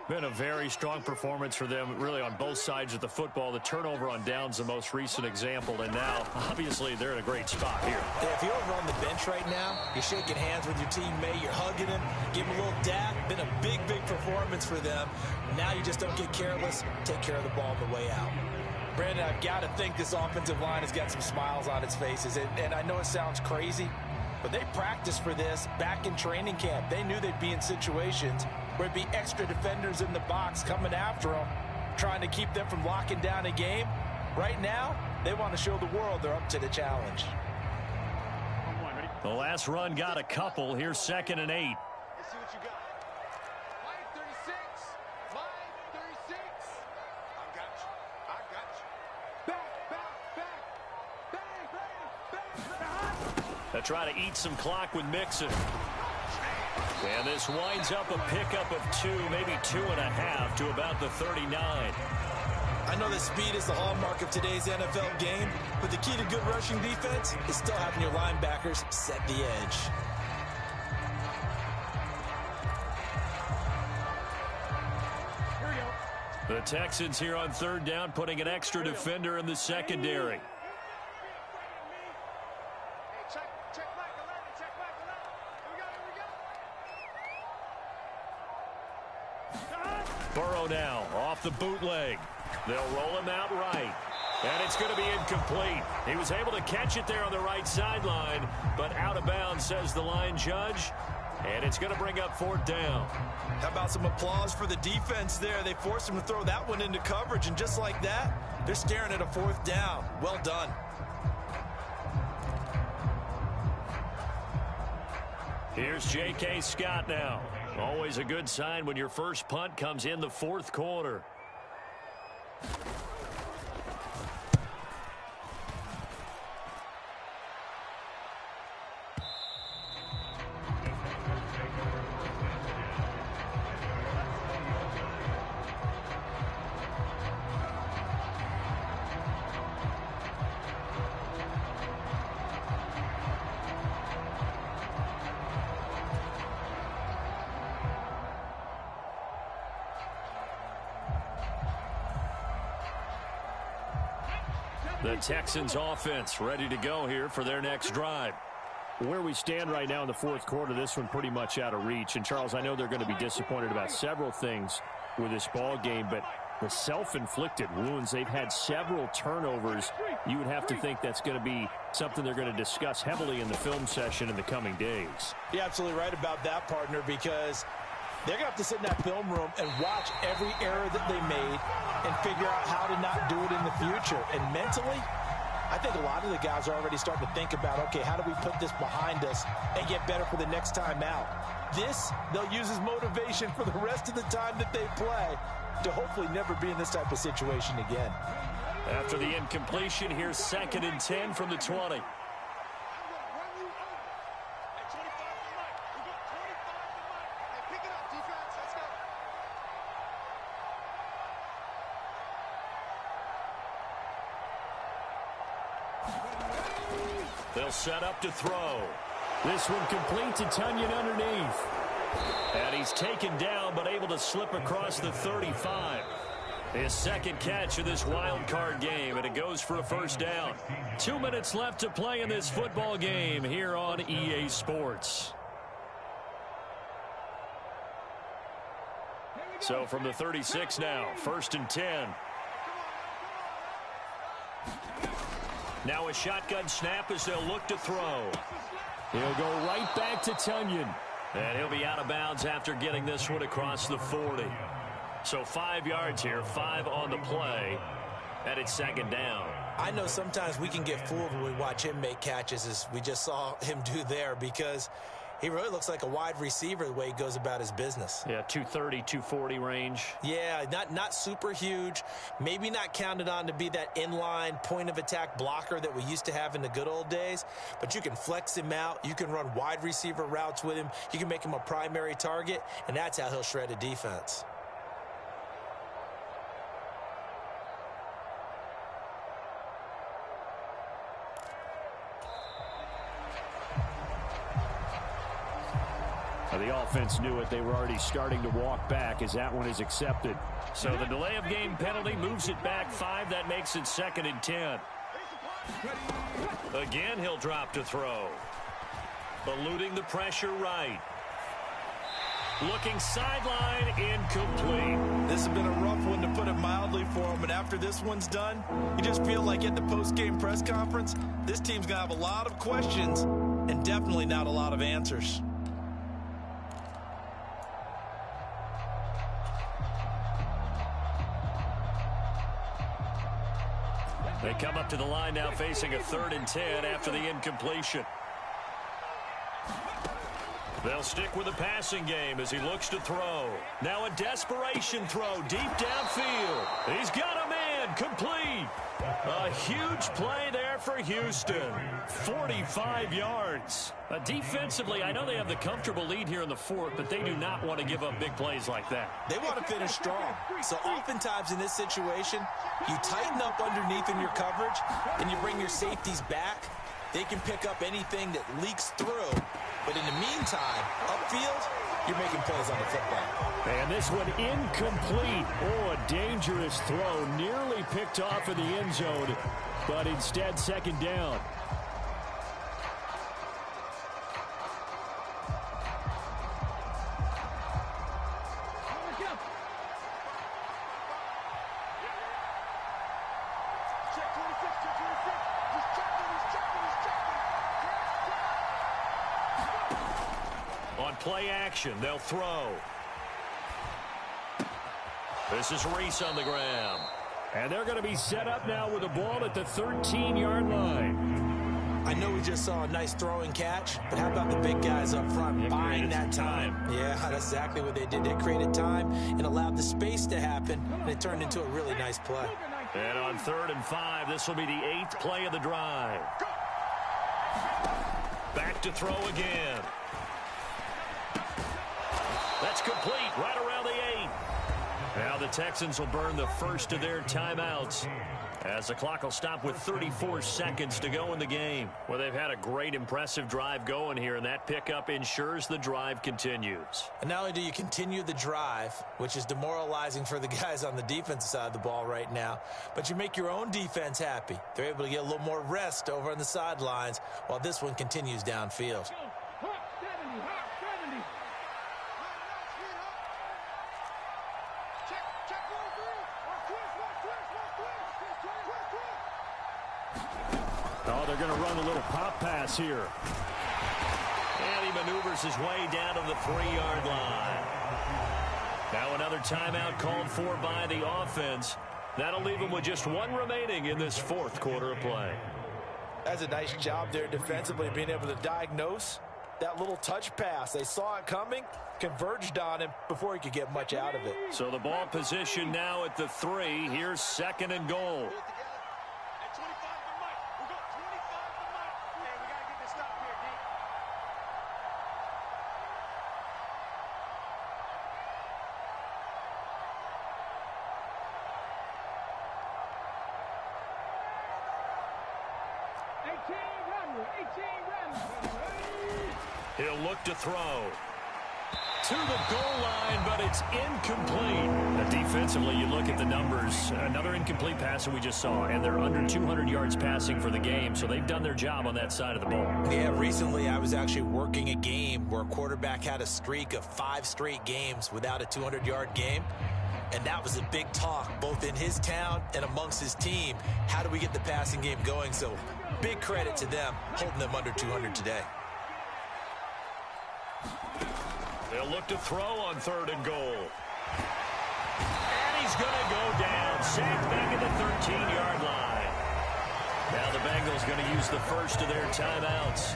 Been a very strong performance for them, really, on both sides of the football. The turnover on downs, the most recent example, and now, obviously, they're in a great spot here.
Yeah, if you're over on the bench right now, you're shaking hands with your teammate, you're hugging him, give him a little dap. Been a big, big performance for them. Now you just don't get careless. Take care of the ball on the way out. Brandon, I've got to think this offensive line has got some smiles on its faces, and I know it sounds crazy, but they practiced for this back in training camp. They knew they'd be in situations where it'd be extra defenders in the box coming after them, trying to keep them from locking down a game. Right now, they want to show the world they're up to the challenge.
The last run got a couple. Here's 2nd and 8.
Let's see what you got. 536. 536. I got you. I got you. Back.
They try to eat some clock with Mixon. And this winds up a pickup of 2, maybe 2.5 to about the 39.
I know that speed is the hallmark of today's NFL game, but the key to good rushing defense is still having your linebackers set the edge.
The Texans here on 3rd down, putting an extra defender in the secondary. Burrow now off the bootleg. They'll roll him out right. And it's going to be incomplete. He was able to catch it there on the right sideline, but out of bounds, says the line judge. And it's going to bring up 4th down.
How about some applause for the defense there? They forced him to throw that one into coverage, and just like that, they're staring at a 4th down. Well done.
Here's J.K. Scott now. Always a good sign when your first punt comes in the 4th quarter. The Texans offense ready to go here for their next drive. Where we stand right now in the 4th quarter, this one pretty much out of reach. And, Charles, I know they're going to be disappointed about several things with this ball game, but the self-inflicted wounds, they've had several turnovers. You would have to think that's going to be something they're going to discuss heavily in the film session in the coming days.
You're absolutely right about that, partner, because they're going to have to sit in that film room and watch every error that they made and figure out how to not do it in the future. And mentally, I think a lot of the guys are already starting to think about, okay, how do we put this behind us and get better for the next time out? This, they'll use as motivation for the rest of the time that they play to hopefully never be in this type of situation again.
After the incompletion, here's 2nd and 10 from the 20. They'll set up to throw. This one complete to Tunyon underneath. And he's taken down, but able to slip across the 35. His 2nd catch of this wild card game, and it goes for a 1st down. 2 minutes left to play in this football game here on EA Sports. So from the 36 now, 1st and 10. Now a shotgun snap as they'll look to throw. He'll go right back to Tunyon. And he'll be out of bounds after getting this one across the 40. So 5 yards here, 5 on the play, and it's second down.
I know sometimes we can get fooled when we watch him make catches, as we just saw him do there, because he really looks like a wide receiver the way he goes about his business.
Yeah, 230, 240 range.
Yeah, not super huge. Maybe not counted on to be that inline point-of-attack blocker that we used to have in the good old days. But you can flex him out. You can run wide receiver routes with him. You can make him a primary target, and that's how he'll shred a defense.
The offense knew it. They were already starting to walk back as that one is accepted. So the delay of game penalty moves it back 5. That makes it 2nd and 10. Again, he'll drop to throw. Eluding the pressure right. Looking sideline, incomplete.
This has been a rough one, to put it mildly, for him. And after this one's done, you just feel like at the post-game press conference, this team's going to have a lot of questions and definitely not a lot of answers.
They come up to the line now facing a 3rd and 10 after the incompletion. They'll stick with the passing game as he looks to throw. Now a desperation throw deep downfield. He's got a man, complete. A huge play there for Houston. 45 yards. Defensively, I know they have the comfortable lead here in the 4th, but they do not want to give up big plays like that.
They want to finish strong. So oftentimes in this situation, you tighten up underneath in your coverage, and you bring your safeties back. They can pick up anything that leaks through. But in the meantime, upfield, you're making plays on the football.
And this one incomplete. Oh, a dangerous throw. Nearly picked off in the end zone, but instead 2nd down. Play action. They'll throw. This is Reese on the ground. And they're going to be set up now with the ball at the 13-yard line.
I know we just saw a nice throwing catch, but how about the big guys up front buying that time? Yeah, that's exactly what they did. They created time and allowed the space to happen, and it turned into a really nice play.
And on 3rd and 5, this will be the 8th play of the drive. Back to throw again. That's complete right around the 8. Now the Texans will burn the first of their timeouts as the clock will stop with 34 seconds to go in the game. Well, they've had a great, impressive drive going here, and that pickup ensures the drive continues.
And not only do you continue the drive, which is demoralizing for the guys on the defensive side of the ball right now, but you make your own defense happy. They're able to get a little more rest over on the sidelines while this one continues downfield.
Oh, they're going to run a little pop pass here. And he maneuvers his way down to the 3-yard line. Now another timeout called for by the offense. That'll leave them with just 1 remaining in this 4th quarter of play.
That's a nice job there defensively, being able to diagnose that little touch pass. They saw it coming, converged on him before he could get much out of it.
So the ball position now at the 3. Here's 2nd and goal. He'll look to throw to the goal line, but it's incomplete. Now, defensively, you look at the numbers. Another incomplete pass that we just saw, and they're under 200 yards passing for the game, so they've done their job on that side of the ball.
Yeah, recently I was actually working a game where a quarterback had a streak of 5 straight games without a 200-yard game. And that was a big talk, both in his town and amongst his team. How do we get the passing game going? So big credit to them, holding them under 200 today.
They'll look to throw on 3rd and goal. is going to go down. Sacked back at the 13-yard line. Now the Bengals going to use the first of their timeouts.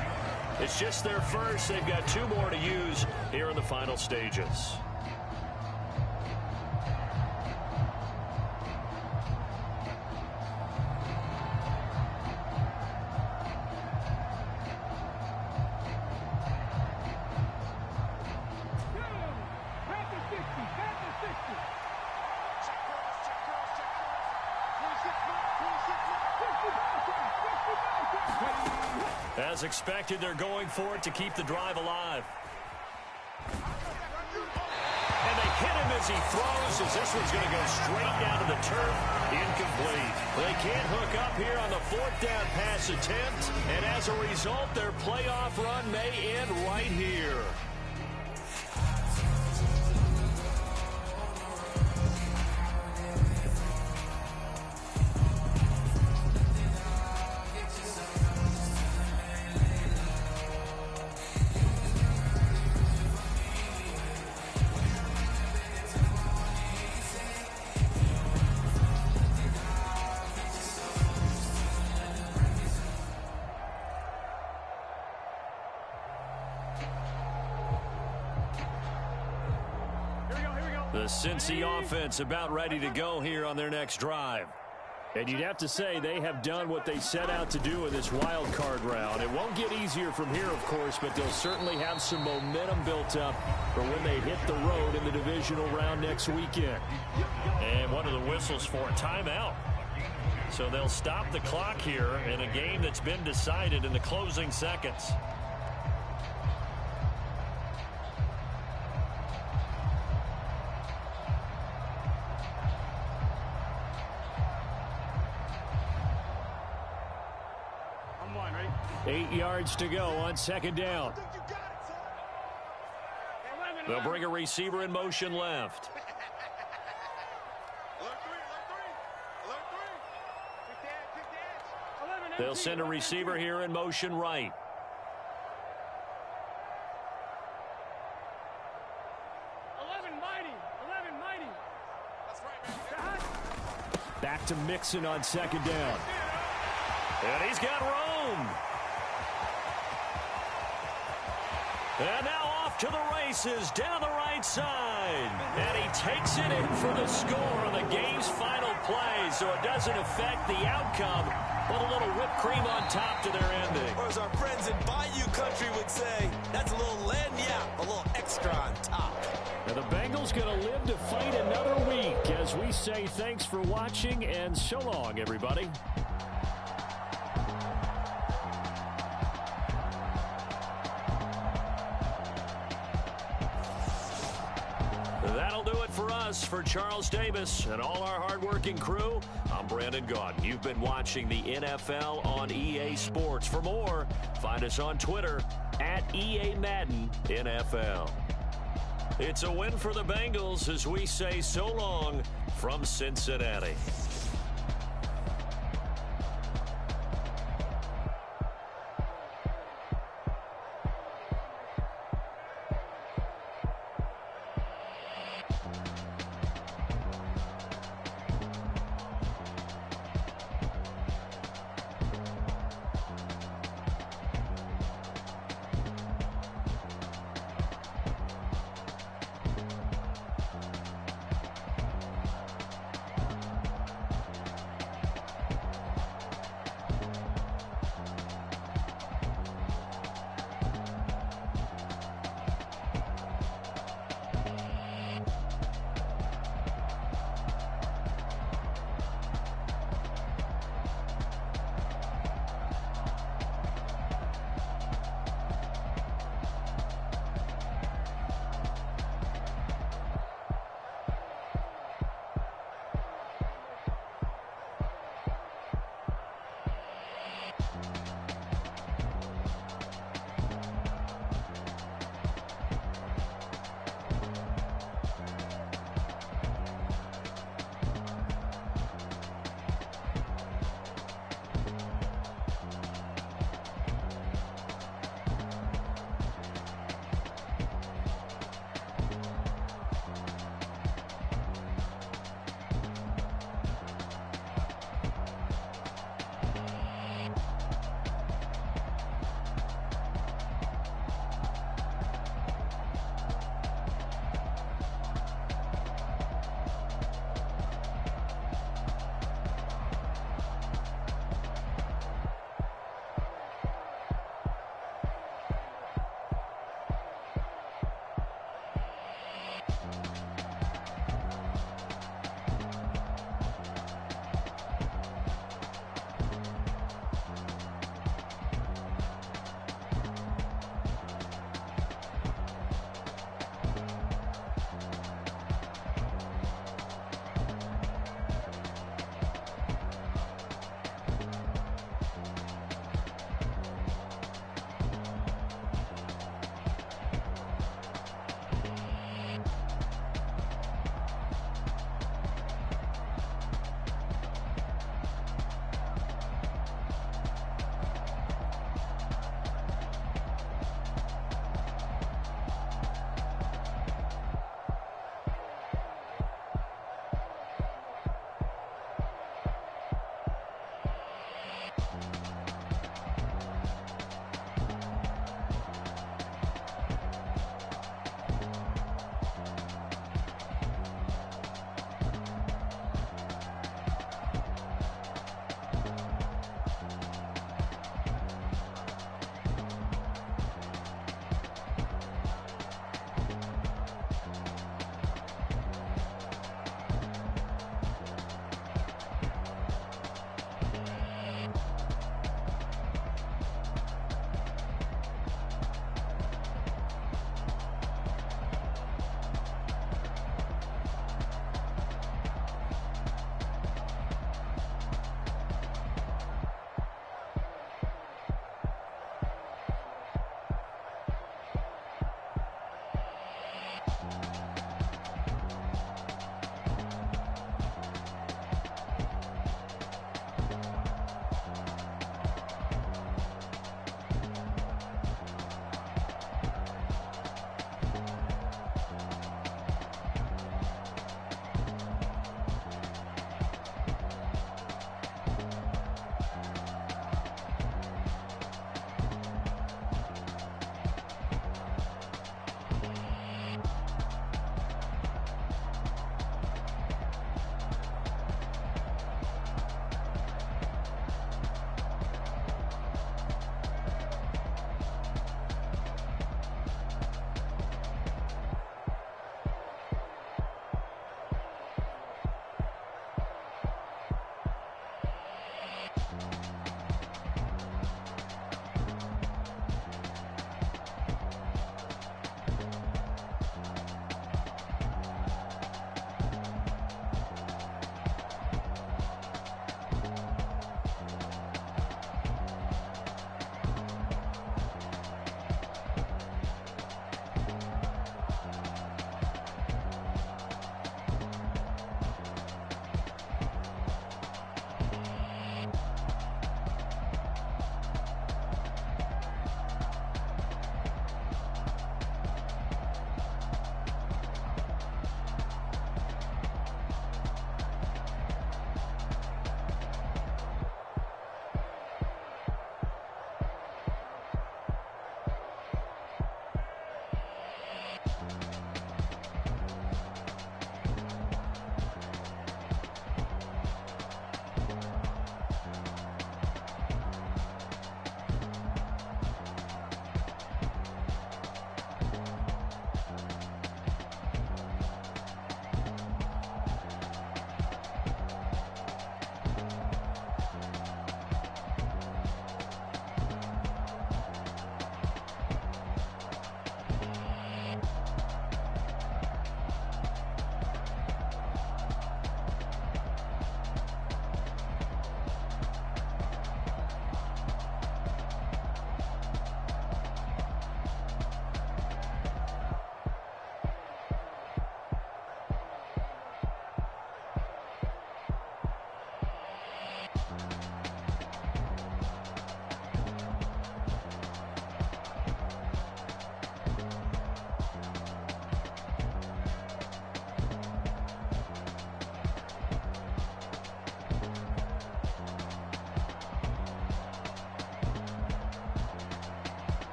It's just their first. They've got 2 more to use here in the final stages. As expected, they're going for it to keep the drive alive. And they hit him as he throws, as this one's going to go straight down to the turf. Incomplete. They can't hook up here on the 4th down pass attempt, and as a result, their playoff run may end right here. The Cincy offense about ready to go here on their next drive.
And you'd have to say they have done what they set out to do in this wild card round. It won't get easier from here, of course, but they'll certainly have some momentum built up for when they hit the road in the divisional round next weekend.
And one of the whistles for a timeout. So they'll stop the clock here in a game that's been decided in the closing seconds.
I'm one, ready?
8 yards to go on 2nd down.
They'll bring a receiver in motion left. They'll send a receiver here in motion right.
Back to Mixon on 2nd down.
And he's got room. And now off to the races down the right side. And he takes it in for the score on the game's final play. So it doesn't affect the outcome, but a little whipped cream on top to their ending.
Or as our friends in Bayou Country would say, that's a little lagniappe, a little extra on top.
And the Bengals going to live to fight another week as we say thanks for watching and so long, everybody.
That'll do it for us. For Charles Davis and all our hardworking crew, I'm Brandon Gaudin. You've been watching the NFL on EA Sports. For more, find us on Twitter at EA Madden NFL. It's a win for the Bengals as we say so long from Cincinnati.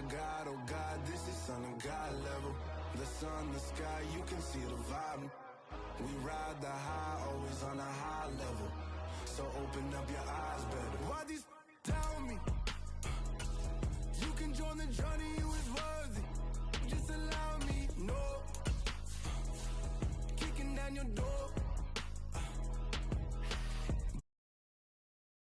my God, oh God, this is Son of God level. The sun, the sky, you can see the vibe. We ride the high, always on a high level. So open up your eyes better. Why these